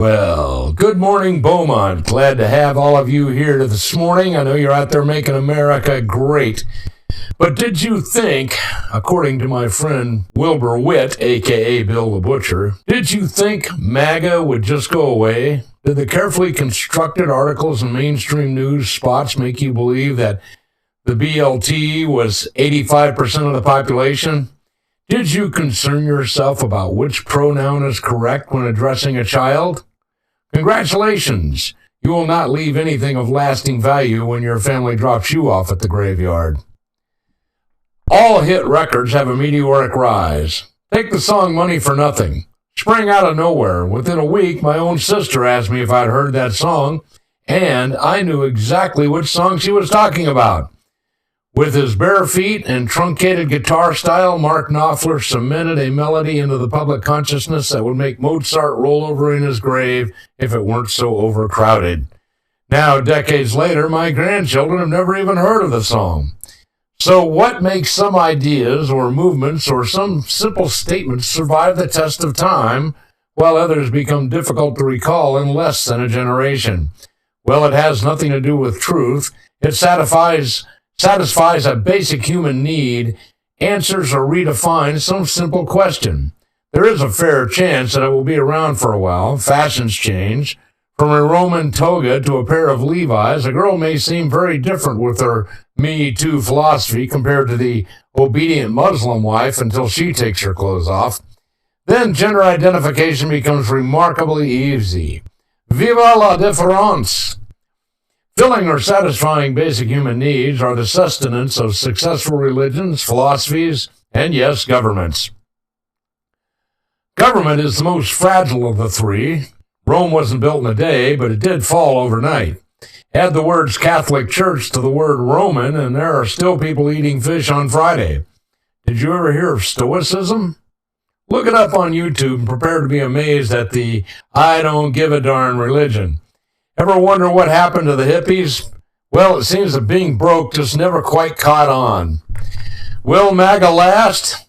Well, good morning, Beaumont. Glad to have all of you here this morning. I know you're out there making America great. But did you think, according to my friend Wilbur Witt, a.k.a. Bill the Butcher, did you think MAGA would just go away? Did the carefully constructed articles and mainstream news spots make you believe that the BLT was 85% of the population? Did you concern yourself about which pronoun is correct when addressing a child? Congratulations! You will not leave anything of lasting value when your family drops you off at the graveyard. All hit records have a meteoric rise. Take the song Money for Nothing. Sprang out of nowhere. Within a week, my own sister asked me if I'd heard that song, and I knew exactly which song she was talking about. With his bare feet and truncated guitar style, Mark Knopfler cemented a melody into the public consciousness that would make Mozart roll over in his grave if it weren't so overcrowded. Now, decades later, my grandchildren have never even heard of the song. So what makes some ideas or movements or some simple statements survive the test of time while others become difficult to recall in less than a generation? Well, it has nothing to do with truth. It satisfies a basic human need, answers or redefines some simple question. There is a fair chance that it will be around for a while. Fashions change. From a Roman toga to a pair of Levi's, a girl may seem very different with her Me Too philosophy compared to the obedient Muslim wife until she takes her clothes off. Then gender identification becomes remarkably easy. Viva la différence! Filling or satisfying basic human needs are the sustenance of successful religions, philosophies, and yes, governments. Government is the most fragile of the three. Rome wasn't built in a day, but it did fall overnight. Add the words Catholic Church to the word Roman, and there are still people eating fish on Friday. Did you ever hear of Stoicism? Look it up on YouTube and prepare to be amazed at the I don't give a darn religion. Ever wonder what happened to the hippies? Well, it seems that being broke just never quite caught on. Will MAGA last?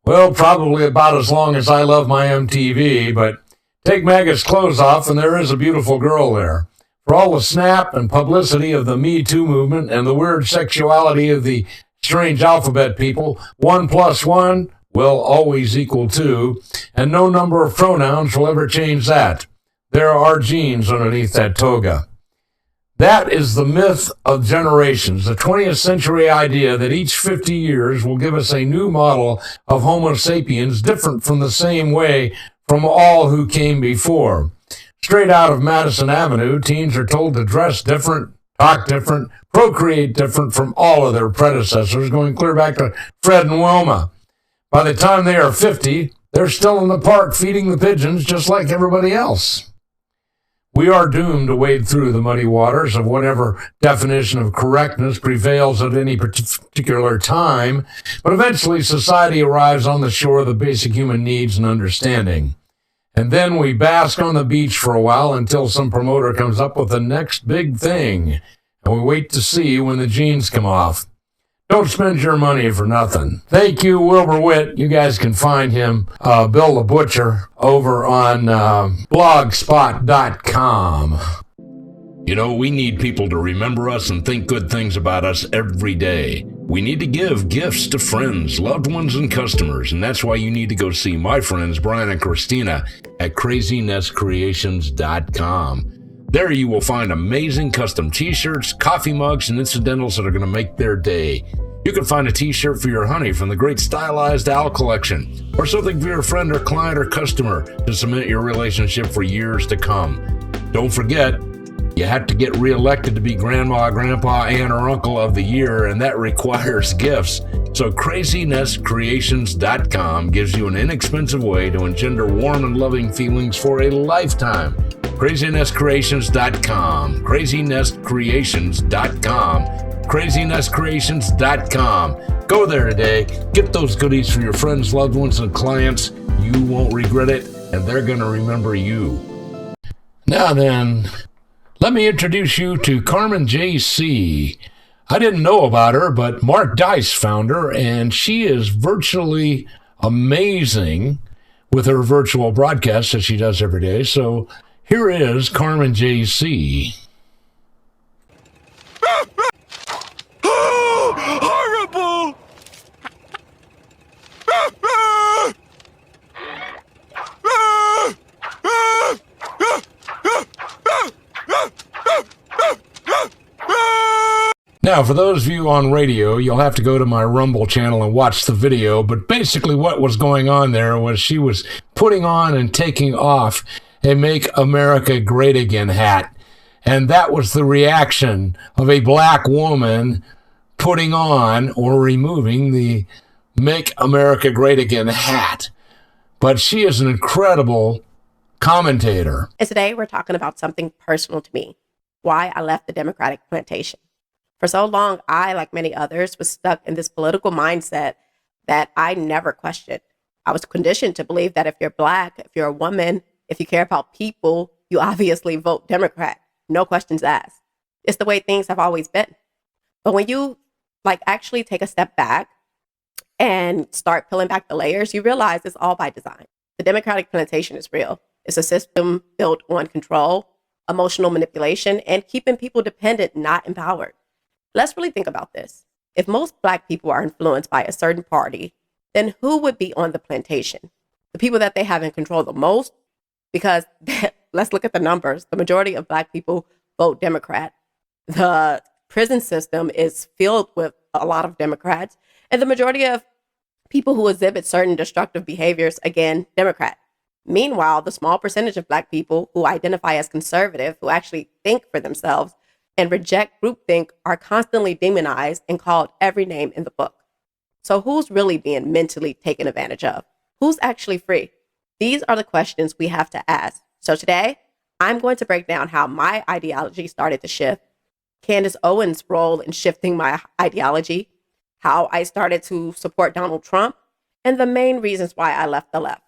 Well, probably about as long as I love my MTV, but take MAGA's clothes off and there is a beautiful girl there. For all the snap and publicity of the Me Too movement and the weird sexuality of the strange alphabet people, 1 + 1 will always equal 2, and no number of pronouns will ever change that. There are genes underneath that toga. That is the myth of generations, the 20th century idea that each 50 years will give us a new model of Homo sapiens different from the same way from all who came before. Straight out of Madison Avenue, teens are told to dress different, talk different, procreate different from all of their predecessors, going clear back to Fred and Wilma. By the time they are 50, they're still in the park feeding the pigeons just like everybody else. We are doomed to wade through the muddy waters of whatever definition of correctness prevails at any particular time, but eventually society arrives on the shore of the basic human needs and understanding. And then we bask on the beach for a while until some promoter comes up with the next big thing, and we wait to see when the jeans come off. Don't spend your money for nothing. Thank you, Wilbur Witt. You guys can find him, Bill the Butcher, over on blogspot.com. You know, we need people to remember us and think good things about us every day. We need to give gifts to friends, loved ones, and customers, and that's why you need to go see my friends Brian and Christina at crazynestcreations.com. There you will find amazing custom t-shirts, coffee mugs, and incidentals that are going to make their day. You can find a t-shirt for your honey from the great Stylized Owl collection, or something for your friend or client or customer to cement your relationship for years to come. Don't forget, you have to get reelected to be grandma, grandpa, aunt, or uncle of the year, and that requires gifts. So crazynestcreations.com gives you an inexpensive way to engender warm and loving feelings for a lifetime. crazynestcreations.com, crazynestcreations.com, crazynestcreations.com. Go there today. Get those goodies for your friends, loved ones, and clients. You won't regret it, and they're going to remember you. Now then, let me introduce you to Carmen, Jaycee. I didn't know about her, but Mark Dice found her, and she is virtually amazing with her virtual broadcasts that she does every day. So Here is Carmen Jaycee. Horrible! Now, for those of you on radio, you'll have to go to my Rumble channel and watch the video, but basically what was going on there was she was putting on and taking off a Make America Great Again hat, and that was the reaction of a black woman putting on or removing the Make America Great Again hat. But she is an incredible commentator. And today we're talking about something personal to me, why I left the Democratic plantation. For so long, I, like many others, was stuck in this political mindset that I never questioned. I was conditioned to believe that if you're Black, if you're a woman, if you care about people, you obviously vote Democrat. No questions asked. It's the way things have always been. But when you actually take a step back and start peeling back the layers, you realize it's all by design. The Democratic plantation is real. It's a system built on control, emotional manipulation, and keeping people dependent, not empowered. Let's really think about this. If most Black people are influenced by a certain party, then who would be on the plantation? The people that they have in control the most? Because let's look at the numbers. The majority of Black people vote Democrat. The prison system is filled with a lot of Democrats. And the majority of people who exhibit certain destructive behaviors, again, Democrat. Meanwhile, the small percentage of Black people who identify as conservative, who actually think for themselves, and reject groupthink are constantly demonized and called every name in the book. So who's really being mentally taken advantage of? Who's actually free? These are the questions we have to ask. So today, I'm going to break down how my ideology started to shift, Candace Owens' role in shifting my ideology, how I started to support Donald Trump, and the main reasons why I left the left.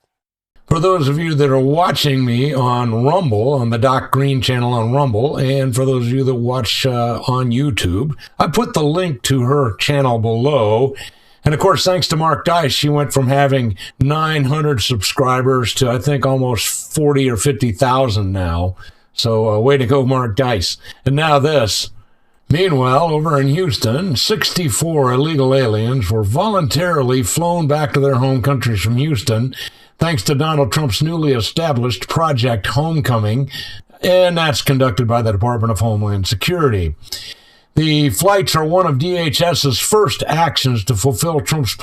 For those of you that are watching me on Rumble, on the Doc Greene channel on Rumble, and for those of you that watch on YouTube, I put the link to her channel below. And of course, thanks to Mark Dice, she went from having 900 subscribers to I think almost 40 or 50,000 now. So way to go, Mark Dice. And now this. Meanwhile, over in Houston, 64 illegal aliens were voluntarily flown back to their home countries from Houston, thanks to Donald Trump's newly established Project Homecoming, and that's conducted by the Department of Homeland Security. The flights are one of DHS's first actions to fulfill Trump's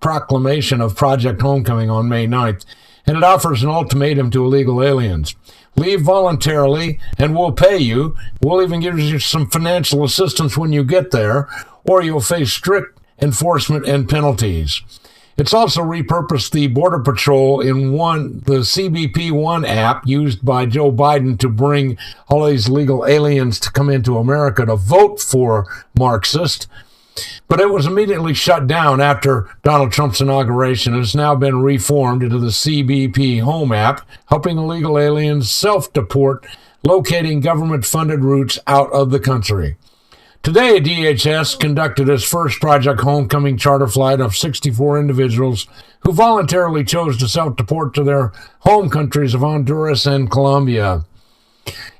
proclamation of Project Homecoming on May 9th, and it offers an ultimatum to illegal aliens. Leave voluntarily, and we'll pay you. We'll even give you some financial assistance when you get there, or you'll face strict enforcement and penalties. It's also repurposed the Border Patrol in the CBP One app used by Joe Biden to bring all these illegal aliens to come into America to vote for Marxist. But it was immediately shut down after Donald Trump's inauguration. It has now been reformed into the CBP Home app, helping illegal aliens self-deport, locating government-funded routes out of the country. Today, DHS conducted its first Project Homecoming charter flight of 64 individuals who voluntarily chose to self-deport to their home countries of Honduras and Colombia.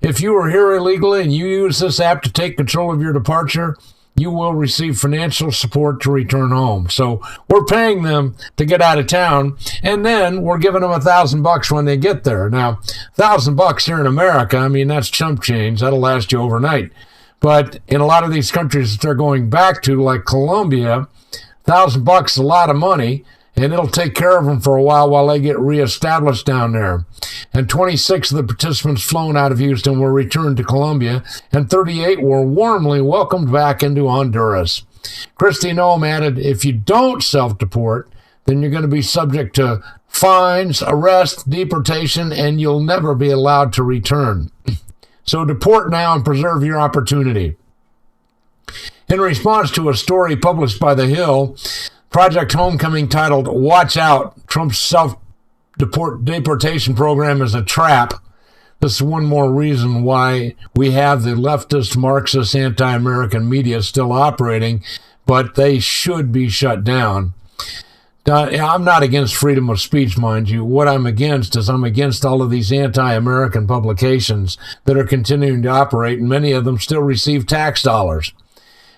If you are here illegally and you use this app to take control of your departure, you will receive financial support to return home. So we're paying them to get out of town, and then we're giving them $1,000 when they get there. Now, $1,000 here in America, I mean, that's chump change. That'll last you overnight. But in a lot of these countries that they're going back to, like Colombia, $1,000 is a lot of money, and it'll take care of them for a while they get reestablished down there. And 26 of the participants flown out of Houston were returned to Colombia, and 38 were warmly welcomed back into Honduras. Kristi Noem added, if you don't self-deport, then you're going to be subject to fines, arrest, deportation, and you'll never be allowed to return. So deport now and preserve your opportunity. In response to a story published by The Hill, Project Homecoming titled, Watch Out, Trump's Self-Deportation Program is a Trap. This is one more reason why we have the leftist, Marxist, anti-American media still operating, but they should be shut down. I'm not against freedom of speech, mind you. What I'm against all of these anti-American publications that are continuing to operate, and many of them still receive tax dollars.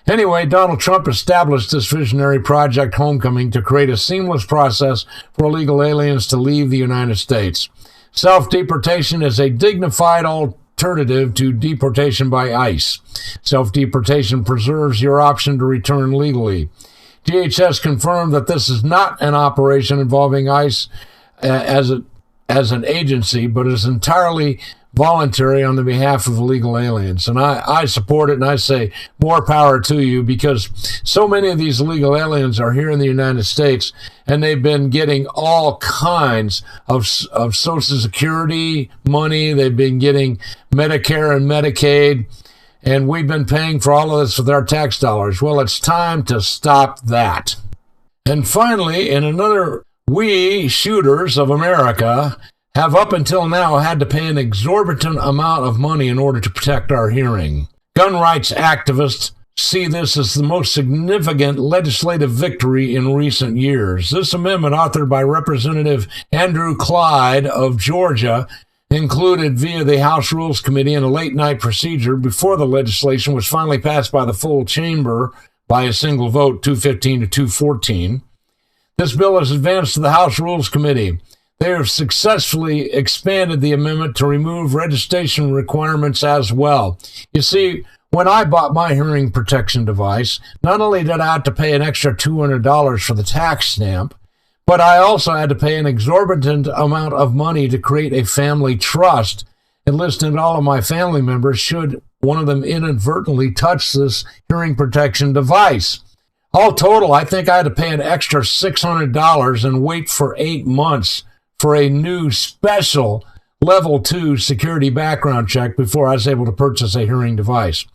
Anyway, Donald Trump established this visionary Project Homecoming to create a seamless process for illegal aliens to leave the United States. Self-deportation is a dignified alternative to deportation by ICE. Self-deportation preserves your option to return legally. DHS confirmed that this is not an operation involving ICE as an agency, but is entirely voluntary on the behalf of illegal aliens. And I support it, and I say more power to you, because so many of these illegal aliens are here in the United States, and they've been getting all kinds of Social Security money. They've been getting Medicare and Medicaid, and we've been paying for all of this with our tax dollars. Well, it's time to stop that. And finally, in another, we shooters of America have up until now had to pay an exorbitant amount of money in order to protect our hearing. Gun rights activists see this as the most significant legislative victory in recent years. This amendment, authored by Representative Andrew Clyde of Georgia, included via the House Rules Committee in a late-night procedure before the legislation was finally passed by the full chamber by a single vote, 215 to 214. This bill is advanced to the House Rules Committee. They have successfully expanded the amendment to remove registration requirements as well. You see, when I bought my hearing protection device, not only did I have to pay an extra $200 for the tax stamp, but I also had to pay an exorbitant amount of money to create a family trust enlisting all of my family members should one of them inadvertently touch this hearing protection device. All total, I think I had to pay an extra $600 and wait for 8 months for a new special level 2 security background check before I was able to purchase a hearing device.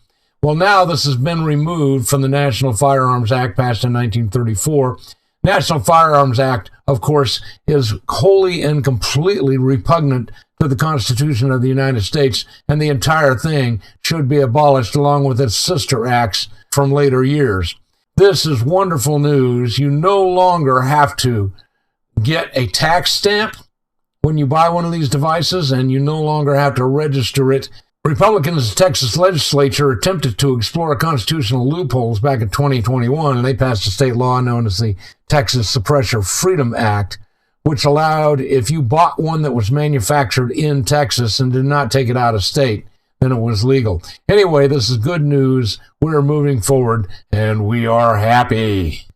Well, now this has been removed from the National Firearms Act passed in 1934. National Firearms Act, of course, is wholly and completely repugnant to the Constitution of the United States, and the entire thing should be abolished along with its sister acts from later years. This is wonderful news. You no longer have to get a tax stamp when you buy one of these devices, and you no longer have to register it. Republicans in the Texas legislature attempted to explore constitutional loopholes back in 2021, and they passed a state law known as the Texas Suppressor Freedom Act, which allowed, if you bought one that was manufactured in Texas and did not take it out of state, then it was legal. Anyway, this is good news. We're moving forward, and we are happy.